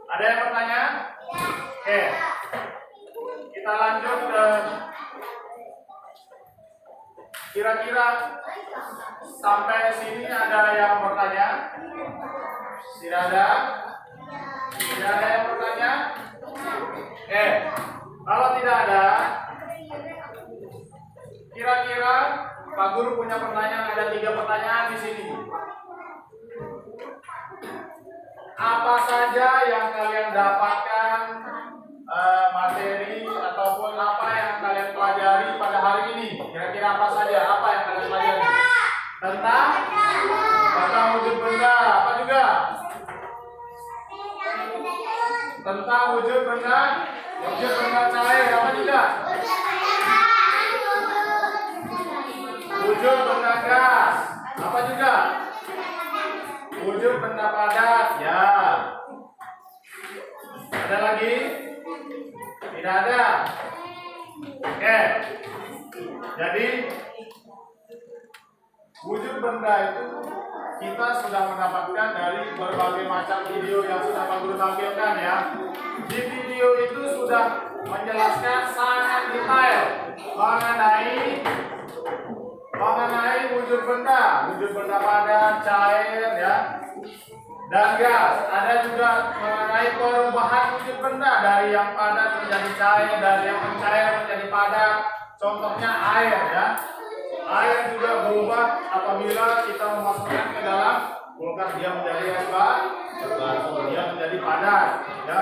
ada yang bertanya? Oke, kita lanjut ke kira-kira sampai sini ada yang bertanya? Tidak ada? Tidak ada yang bertanya? Oke, kalau tidak ada, kira-kira Pak Guru punya pertanyaan, ada 3 pertanyaan di sini. Apa saja yang kalian dapatkan materi ataupun apa yang kalian pelajari pada hari ini? Kira-kira apa saja? Apa yang kalian pelajari? Tentang wujud benda, apa juga? Tentang wujud benda cair, apa juga? Wujud benda gas, apa juga? Wujud benda padat, ya. Ada lagi? Tidak ada. Oke. Jadi wujud benda itu kita sudah mendapatkan dari berbagai macam video yang sudah Pak Guru tampilkan, ya. Di video itu sudah menjelaskan sangat detail mengenai wujud benda padat, cair, ya, dan gas. Ada juga mengenai perubahan wujud benda dari yang padat menjadi cair, dari yang mencair menjadi padat. Contohnya air, ya. Air juga berubah apabila kita memasukkan ke dalam kulkas, dia menjadi es batu, dia menjadi padat, ya.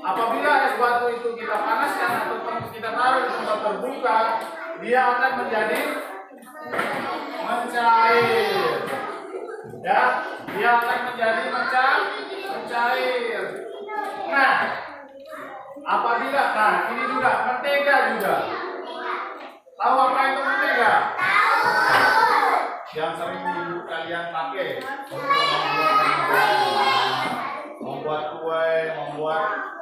Apabila es batu itu kita panaskan atau kita taruh di tempat terbuka, dia akan menjadi mencair, ya. Dia akan menjadi mencair. Nah, apabila ini juga mentega juga. Tahu apa itu mentega? Yang sering ibu kalian pakai untuk membuat kue, membuat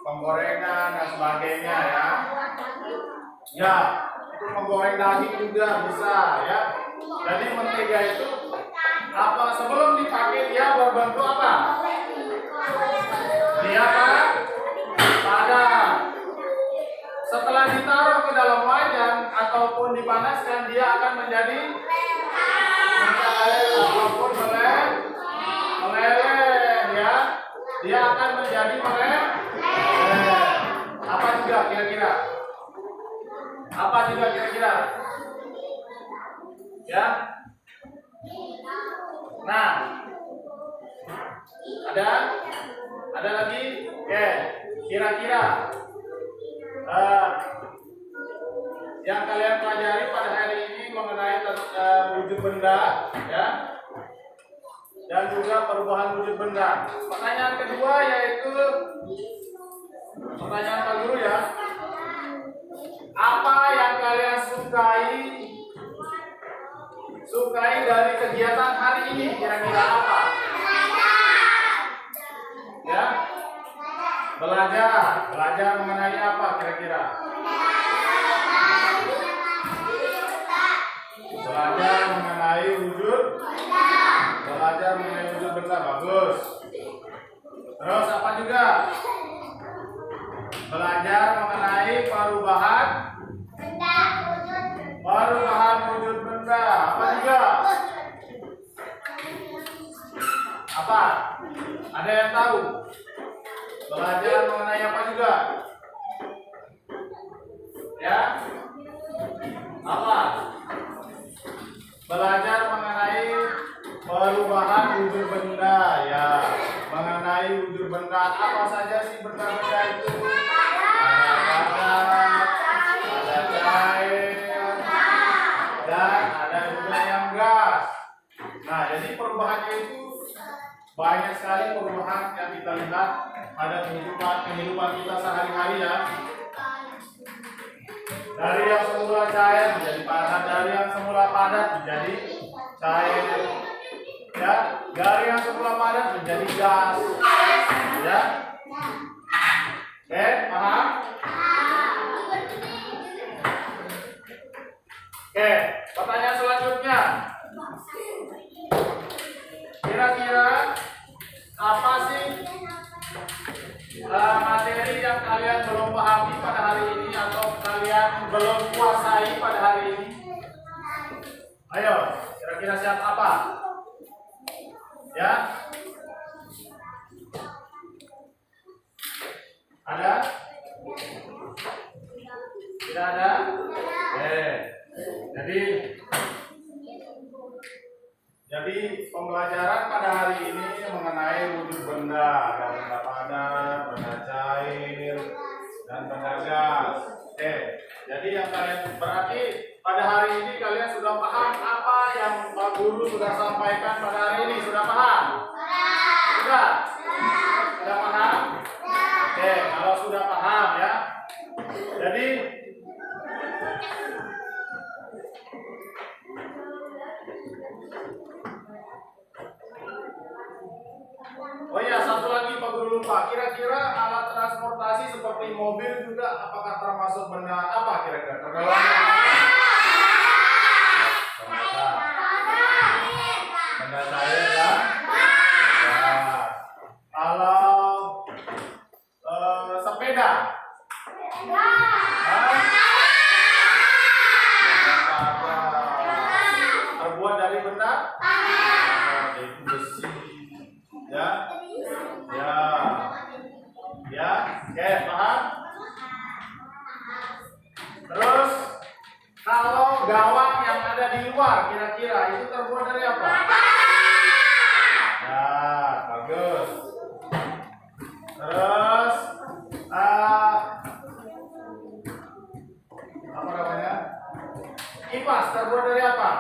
penggorengan dan sebagainya, ya. Ya, itu menggoreng daging juga bisa, ya. Jadi mentega itu apa, sebelum dipakai dia berbentuk apa? Dia padat. Setelah ditaruh ke dalam wajan ataupun dipanaskan, dia akan menjadi mencair ataupun meleleh, ya. Dia akan menjadi meleleh. Apa juga kira-kira? Ya. Nah, ada lagi? Oke, kira-kira yang kalian pelajari pada hari ini mengenai wujud benda, ya, dan juga perubahan wujud benda. Pertanyaan kedua yaitu pertanyaan Pak Guru, ya. Apa yang kalian sukai dari kegiatan hari ini? Kira-kira apa? Ya, belajar mengenai apa kira-kira? Belajar mengenai wujud benda, bagus. Terus apa juga? Belajar mengenai perubahan wujud benda, apa juga? Apa? Ada yang tahu? Belajar mengenai apa juga? Ya? Apa? Belajar mengenai perubahan wujud benda, ya. Mengenai wujud benda, apa saja sih benda-benda itu? Ada padat, ada cair, dan ada juga yang gas. Nah, jadi perubahannya itu banyak sekali perubahan yang kita lihat pada kehidupan kita sehari-hari, ya. Dari yang semula cair menjadi padat, dari yang semula padat menjadi cair. ya, dari yang semula padat menjadi gas, ya. Oke, paham? Oke, pertanyaan selanjutnya. Kira-kira apa sih materi yang kalian belum pahami pada hari ini atau kalian belum kuasai pada hari ini? Ayo, kira-kira siapa apa? Ya? Ada? Tidak ada? Jadi pembelajaran pada hari ini mengenai wujud benda, ada benda padat, benda cair, dan benda gas. Jadi yang kalian berarti pada hari ini kalian sudah paham apa yang Pak Guru sudah sampaikan pada hari ini? Sudah paham? Sudah? Sudah paham? Kalau sudah paham ya. Jadi oh iya, satu lagi Pak Guru lupa. Kira-kira alat transportasi seperti mobil juga apakah termasuk benda apa kira-kira? Benda cair ya? Kalau sepeda? Terbuat dari benda? Itu besi. Ya? Oke, paham? Terus kalau gawang yang ada di luar kira-kira itu terbuat dari apa? Ya, bagus. Terus apa namanya? Kipas terbuat dari apa?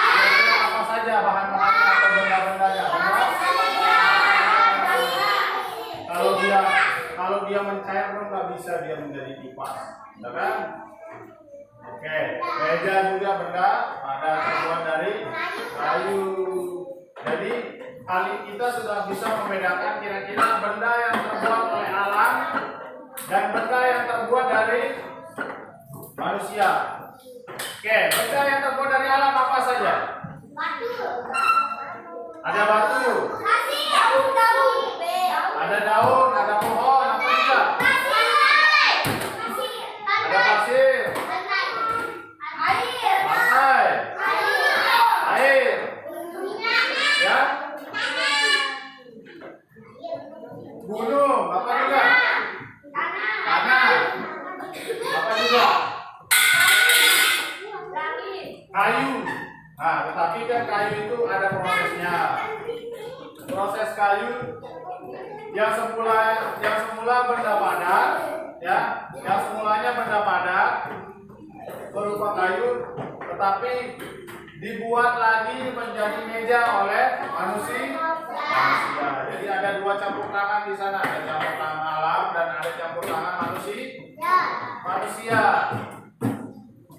Kira-kira apa saja bahan-bahannya atau benda-bendanya? Kalau dia mencair nggak bisa dia menjadi kipas, ya kan? Oke, meja juga benda pada terbuat dari kayu. Jadi kita sudah bisa membedakan kira-kira benda yang terbuat oleh alam dan benda yang terbuat dari manusia. Oke, benda yang terbuat dari alam apa saja? Ada batu, ada daun, ada pohon, apa juga? Ada pasir, pantai, air, ya, gunung, apa juga? Tanah, apa juga? Kayu. Nah, tetapi kan kayu itu ada prosesnya. Proses kayu yang semula benda padat, ya, yang semulanya benda padat berupa kayu, tetapi dibuat lagi menjadi meja oleh manusia. Jadi ada dua campur tangan di sana, ada campur tangan alam dan ada campur tangan manusia.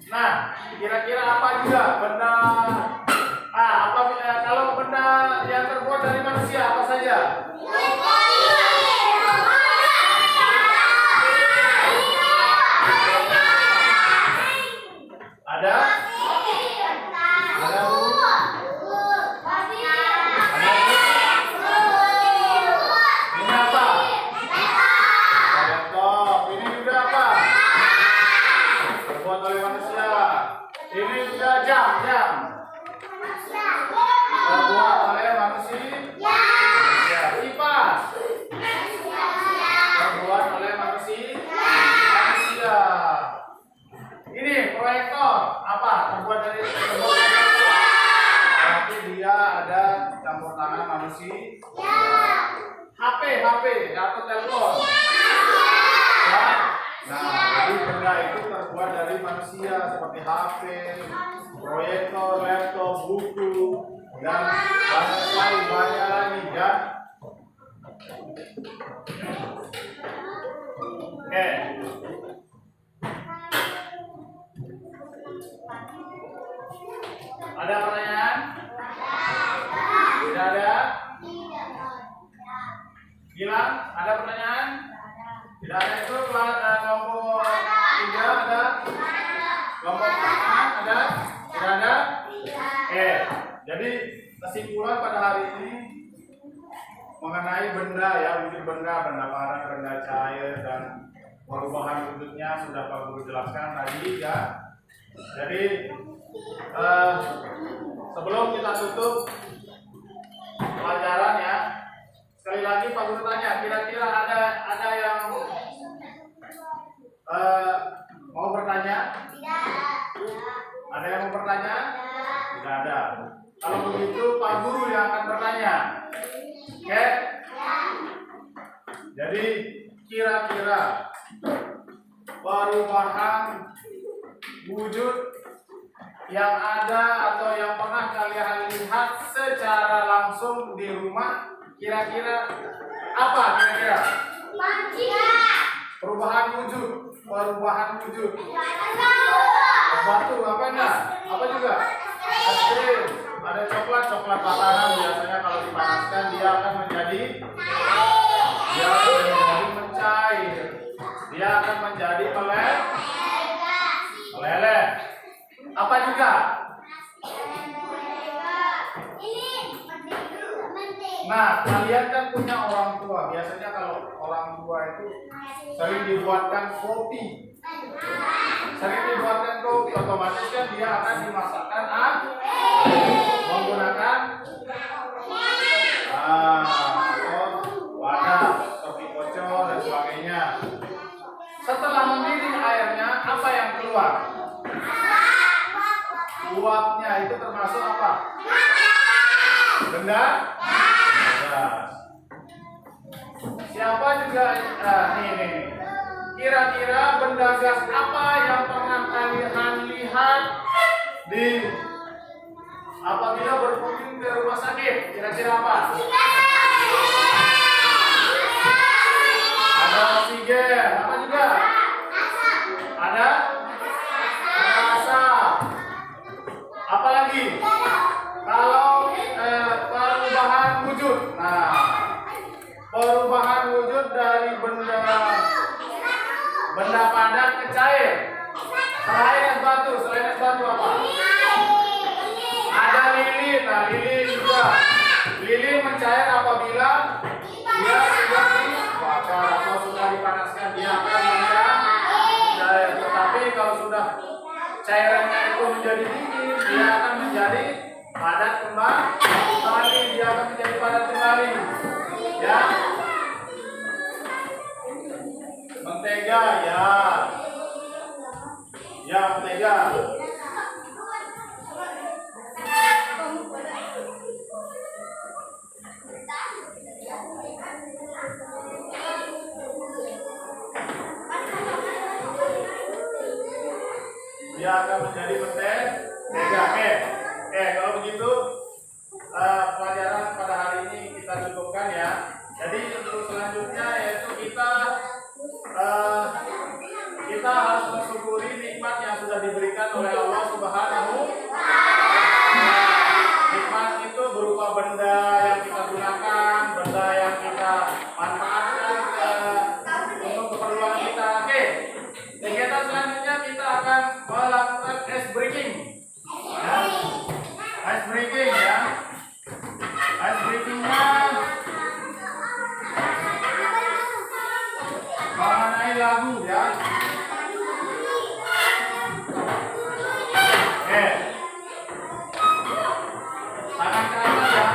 Nah, kira-kira apa juga benda? Kalau benda yang terbuat dari manusia apa saja? Ada? Ini apa? Laptop. Ini juga apa? Terbuat oleh manusia. Ini juga jam. Terbuat oleh manusia. Kipas. Terbuat oleh manusia. Ini proyektor apa? Terbuat dari tapi dia ada campur tangan manusia. HP atau telepon. Ya. Nah, jadi benda itu terbuat dari manusia seperti HP, proyektor, laptop, buku, dan banyak lagi ya. Oke. Ada pertanyaan? Gilang, ada pertanyaan? Tidak ada itu kelompok 3 ada? Kelompok 4 ada? Tidak ada? Jadi kesimpulan pada hari ini mengenai benda ya, wujud benda, benda padat, benda cair dan perubahan wujudnya sudah Pak Guru jelaskan tadi ya. Jadi sebelum kita tutup pelajaran ya, sekali lagi Pak Guru tanya, kira-kira ada yang mau bertanya? Ada yang mau bertanya? Tidak ada. Kalau begitu Pak Guru yang akan bertanya. Oke? Jadi kira-kira perubahan wujud yang ada atau yang pernah kalian lihat secara langsung di rumah, kira-kira apa kira-kira? Perubahan wujud. Batu apa enggak? Apa juga? Es krim. Ada coklat patahan biasanya kalau dipanaskan dia akan menjadi mencair. Dia akan menjadi meleleh. Apa juga? Nah, kalian kan punya orang tua. Biasanya kalau orang tua itu sering dibuatkan kopi. Otomatis kan dia akan dimasakkan menggunakan wadah, kopi kocok dan sebagainya. Setelah mendidih airnya, apa yang keluar? Uapnya itu termasuk apa? Benda? Siapa juga nih. Kira-kira benda gas apa yang pernah kalian lihat di apabila berkunjung ke rumah sakit? Kira-kira apa? Ada oksigen. Apa juga? Ada asap. Apa lagi? Kalau perubahan wujud. Nah, perubahan wujud dari benda padat ke cair. Selain es batu apa? Ada lilin. Nah, lilin juga. Lilin mencair apabila dia sudah dibakar atau sudah dipanaskan, dia akan mencair. Tetapi kalau sudah cairannya itu menjadi dingin, dia akan menjadi padat kembali. Dia akan menjadi padat kembali. Ya. Mentega ya mentega. Dia akan menjadi mentega. Oke, kalau begitu pelajaran pada hari ini kita cukupkan ya. Jadi untuk selanjutnya yaitu kita harus mensyukuri nikmat yang sudah diberikan oleh Allah Subhanahu. Nikmat itu berupa benda yang kita gunakan, benda yang kita manfaatkan untuk keperluan kita. Oke, kegiatan selanjutnya kita akan melakukan ice breaking. Ya. Ice breaking ya. Ice breakingnya mengenai lagu ya. Tangan ke atas ya.